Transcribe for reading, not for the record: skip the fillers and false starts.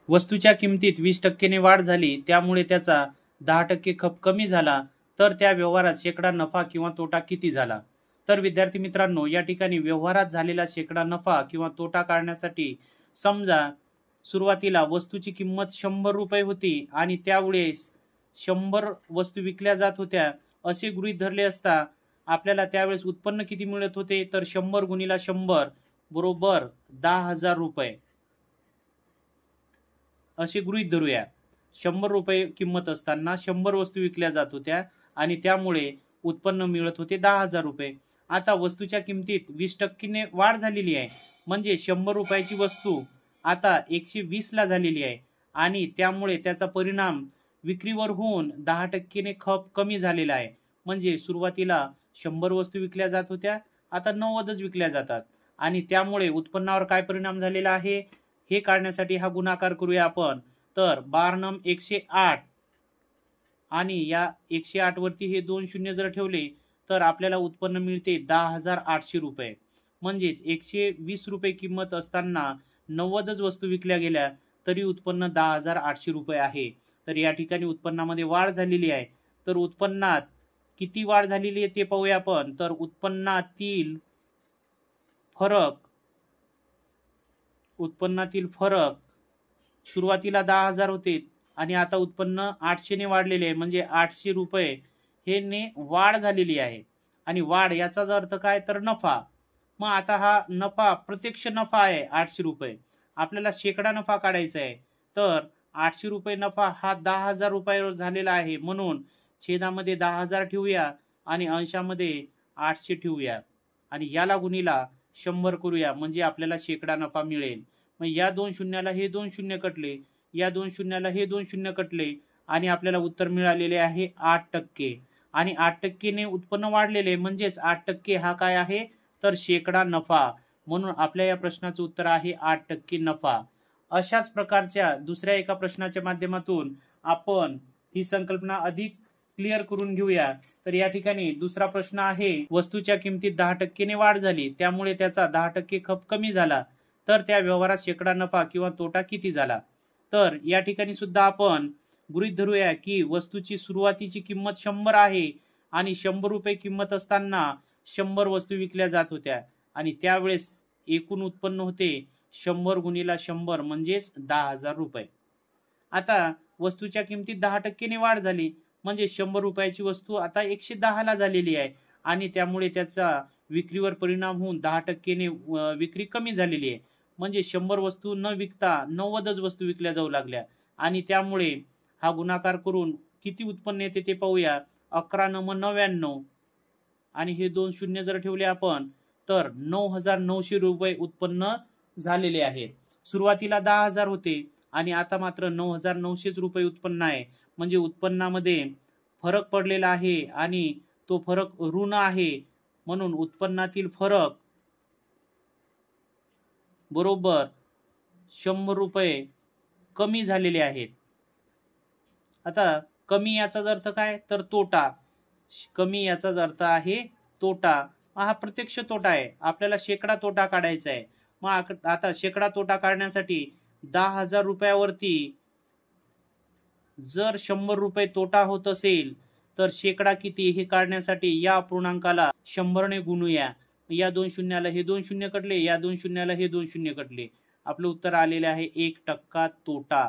वस्तूच्या किमतीत 20% वाढ झाली, त्यामुळे त्याचा 10% खप कमी झाला, तर त्या व्यवहारात शेकडा नफा किंवा तोटा किती झाला? तर विद्यार्थी मित्रांनो, या ठिकाणी व्यवहारात झालेला शेकडा नफा किंवा तोटा काढण्यासाठी समजा सुरुवातीला वस्तूची किंमत 100 रुपये होती आणि त्यावेळेस 100 वस्तू विकल्या जात होत्या असे गृहीत धरले असता आपल्याला त्यावेळेस उत्पन्न किती मिळत होते? तर 100 गुणिले 100 बरोबर 10,000 रुपये असे गृहीत धरूया. 100 रुपये किंमत असताना 100 वस्तू विकल्या जात होत्या आणि त्यामुळे उत्पन्न मिळत होते 10,000 रुपये. आता वस्तूच्या किमतीत 20% वाढ झालेली आहे, म्हणजे 100 रुपयाची वस्तू आता 120 ला झालेली आहे आणि त्यामुळे त्याचा परिणाम विक्रीवर होऊन 10% खप कमी झालेला आहे. म्हणजे सुरुवातीला 100 वस्तू विकल्या जात होत्या, आता 90च विकल्या जातात आणि त्यामुळे उत्पन्नावर काय परिणाम झालेला आहे हे काढण्यासाठी हा गुणाकार करूया आपण. तर 12 108 आणि या 108 वरती हे 2 शून्य जर ठेवले तर आपल्याला उत्पन्न मिळते 10,800 रुपये. म्हणजेच 120 रुपये किंमत असताना 90च वस्तू विकल्या गेल्या तरी उत्पन्न 10,800 रुपये आहे. तर या ठिकाणी उत्पन्नामध्ये वाढ झालेली आहे. तर उत्पन्नात किती वाढ झालेली आहे ते पाहूया आपण. तर उत्पन्नातील फरक सुरुवातीला 10,000 होते आणि आता उत्पन्न 800 ने वाढलेले आहे, म्हणजे 800 रुपये हे ने वाढ झालेली आहे. आणि वाढ याचाच अर्थ काय? तर नफा. मग आता हा नफा प्रत्यक्ष नफा आहे 800 रुपये. आपल्याला शेकडा नफा काढायचा आहे. तर 800 रुपये नफा हा 10,000 रुपयावर झालेला आहे, म्हणून छेदामध्ये 10,000 ठेवूया आणि अंशामध्ये 800 ठेवूया आणि याला गुणीला 100 करूया, म्हणजे आपल्याला शेकडा नफा मिळेल. मग या 2 शून्याला हे 2 शून्य कटले, या 2 शून्याला हे 2 शून्य कटले आणि आपल्याला उत्तर मिळालेले आहे 8%. आणि 8% ने उत्पन्न वाढलेले, म्हणजेच 8% हा काय आहे? तर शेकडा नफा. म्हणून आपल्या या प्रश्नाचं उत्तर आहे 8% नफा. अशाच प्रकारच्या दुसऱ्या एका प्रश्नाच्या माध्यमातून आपण ही संकल्पना अधिक क्लिअर करून घेऊया. तर या ठिकाणी दुसरा प्रश्न आहे, वस्तूच्या किमतीत 10% ने वाढ झाली, त्यामुळे त्याचा 10% खप कमी झाला, तर त्या व्यवहारात शेकडा नफा किंवा तोटा किती झाला? तर या ठिकाणी सुद्धा आपण गृहीत धरूया की वस्तूची सुरुवातीची किंमत 100 आहे आणि 100 रुपये किंमत असताना 100 वस्तू विकल्या जात होत्या आणि त्यावेळेस एकूण उत्पन्न होते 100 गुणिले 100 म्हणजेच 10,000 रुपये. आता वस्तूच्या किमतीत 10% ने वाढ झाली, म्हणजे 100 रुपयाची वस्तू आता 110 ला झालेली आहे आणि त्यामुळे त्याचा विक्रीवर परिणाम होऊन 10% ने विक्री कमी झालेली आहे. म्हणजे 100 वस्तू न विकता 90च वस्तू विकल्या जाऊ लागल्या आणि त्यामुळे हा गुणाकार करून किती उत्पन्न येते ते पाहूया. 11 9 99 आणि हे 2 शून्य जर ठेवले आपण तर 9,900 रुपये उत्पन्न झालेले आहे. सुरुवातीला 10,000 होते आणि आता मात्र 9,900 रुपये उत्पन्न आहे. म्हणजे उत्पन्नामध्ये फरक पडलेला आहे आणि तो फरक ऋण आहे, म्हणून उत्पन्नातील फरक बरोबर 100 रुपये कमी झालेले आहेत. आता कमी याचाच अर्थ काय? तर तोटा. कमी याचाच अर्थ आहे तोटा. हा प्रत्यक्ष तोटा आहे. आपल्याला शेकडा तोटा काढायचा आहे. मग आता शेकडा तोटा काढण्यासाठी 10,000 रुपयावरती जर 100 रुपये तोटा होत असेल तर शेकडा किती हे काढण्यासाठी या अपूर्णांकाला 100 ने गुणूया. या 2 शून्याला हे 2 शून्य कटले, या 2 शून्याला हे 2 शून्य कटले. आपलं उत्तर आलेले आहे 1% तोटा.